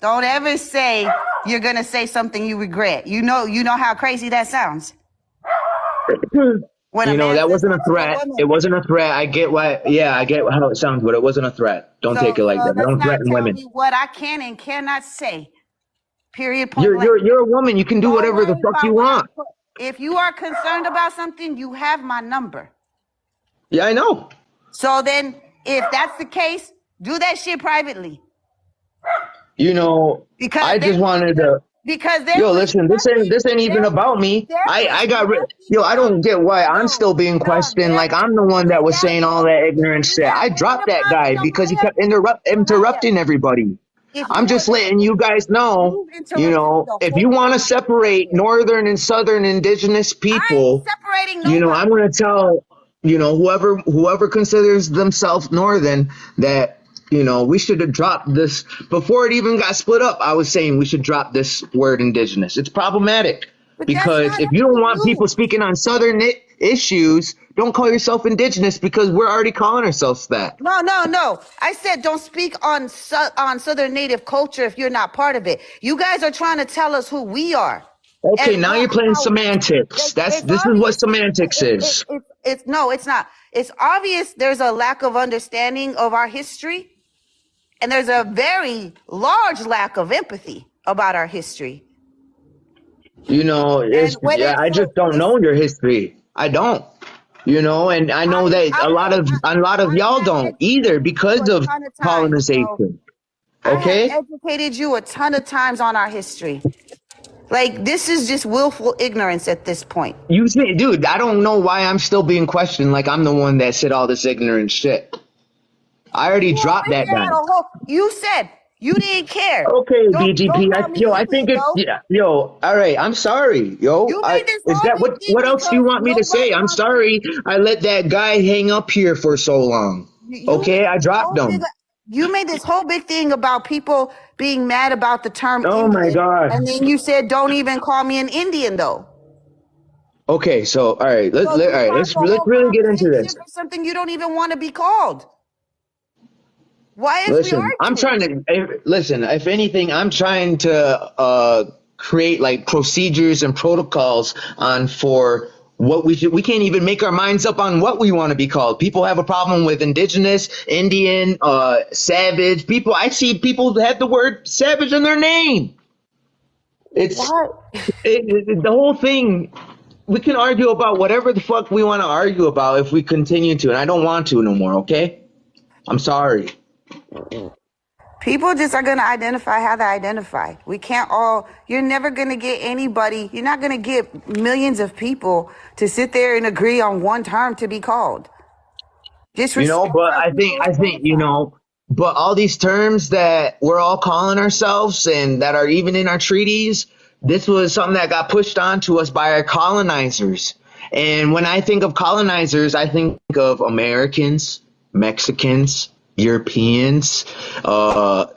Don't ever say you're gonna say something you regret. You know how crazy that sounds. When a You know, man that says wasn't a that to a threat. It woman. wasn't a threat. I get why. Yeah, I get how it sounds, but it wasn't a threat. Don't take it like So that. let's Don't not threaten tell women. me what I can and cannot say. Period. Point blank. You're a woman. You can do Don't whatever the worry fuck about you what I want. put. If you are concerned about something, you have my number. Yeah, I know. So then, if that's the case, do that shit privately. You know, Because I there just was wanted to. because there Yo, was listen, nothing this ain't even there about was me. there I was got rid. nothing Yo, I don't get why I'm no still being no questioned. there Like I'm the one that was saying all exactly that ignorant shit. I we're gonna dropped that probably guy no because he Maya, kept Maya, interrupting everybody. if I'm you were just letting you guys know. you've You interrupted me know, the if you whole want to time I've been up separate here. northern and southern indigenous I ain't people, separating you know, I'm nobody. gonna tell whoever considers themselves northern that we should have dropped this before it even got split up. I was saying we should drop this word indigenous. It's problematic But that's because not if up you to don't want people you. speaking on southern issues, don't call yourself indigenous because we're already calling ourselves that. No. I said don't speak on on Southern Native culture if you're not part of it. You guys are trying to tell us who we are Okay, and now you're playing semantics. it's This is what obvious. semantics is. It's no, it's not. It's obvious there's a lack of understanding of our history, and there's a very large lack of empathy about our history. And when it's I just don't know your history. I don't. And I know that a lot of y'all don't either because of ton of times, bro. colonization. I have Okay? educated you a ton of times on our history. Like, this is just willful ignorance at this point. You see, dude, I don't know why I'm still being questioned like I'm the one that said all this ignorant shit. I already dropped that guy. You said you didn't care. Okay, Don't BGP. call me Indian, though. All right. I'm sorry, yo. You made this Is whole that big thing what else do you because want me to say? nobody I'm wants to. sorry. I let that guy hang up here for so long. You Okay, made I this dropped whole big. him. You made this whole big thing about people being mad about the term Oh my Indian, God. and then you said, "Don't even call me an Indian, though." Okay, so all right, So you let's dropped the whole really get into this. conversation for something you don't even want to be called. Why is we Listen, I'm arguing? trying to listen. If anything, I'm trying to create like procedures and protocols on for what we should. We can't even make our minds up on what we want to be called. People have a problem with indigenous, Indian, savage. People, I see people that have the word savage in their name. It's the whole thing. We can argue about whatever the fuck we want to argue about if we continue to, and I don't want to no more. Okay, I'm sorry. People just are going to identify how they identify. We can't all, you're never going to get anybody, you're not going to get millions of people to sit there and agree on one term to be called. Just respect But how people I think, but all these terms that we're all calling ourselves and that are even in our treaties, this was something that got pushed onto us by our colonizers. And when I think of colonizers, I think of Americans, Mexicans, Europeans, all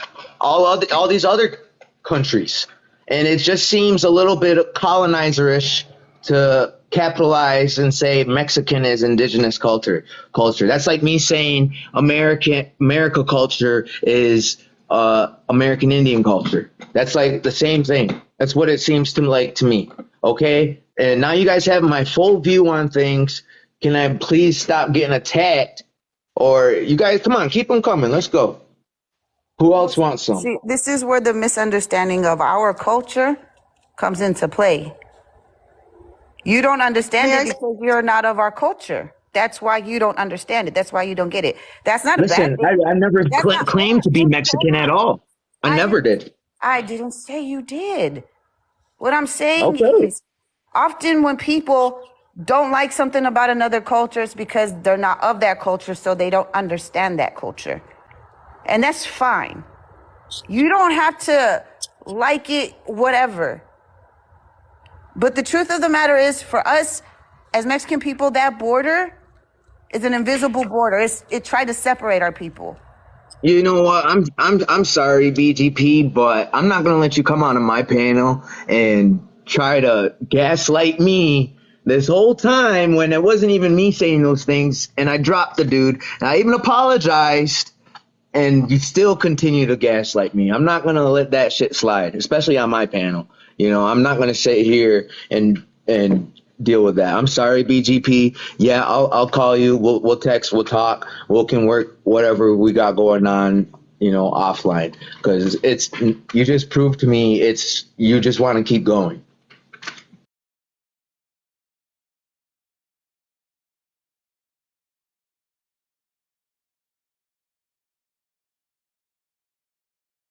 these other countries. And it just seems a little bit colonizer-ish to capitalize and say Mexican is indigenous culture. That's like me saying America culture is American Indian culture. That's like the same thing. That's what it seems to me. Okay? And now you guys have my full view on things. Can I please stop getting attacked? Or you guys, come on, keep them coming. Let's go. Who else wants some? See, this is where the misunderstanding of our culture comes into play. You don't understand it because you're not of our culture. That's why you don't understand it. That's why you don't get it. That's not a bad Listen, thing. I never That's not claimed to be Mexican at all. I never did. I didn't say you did. What I'm saying Okay. is, often when people don't like something about another culture, it's because they're not of that culture, so they don't understand that culture. And that's fine. You don't have to like it, whatever. But the truth of the matter is, for us as Mexican people, that border is an invisible border. It tried to separate our people. You know what? I'm sorry, BGP, but I'm not gonna let you come onto my panel and try to gaslight me this whole time when it wasn't even me saying those things, and I dropped the dude, and I even apologized, and you still continue to gaslight me. I'm not gonna let that shit slide, especially on my panel. I'm not gonna sit here and deal with that. I'm sorry, BGP. Yeah, I'll call you. We'll text. We'll talk. We can work whatever we got going on, offline. Because you just proved to me you just want to keep going.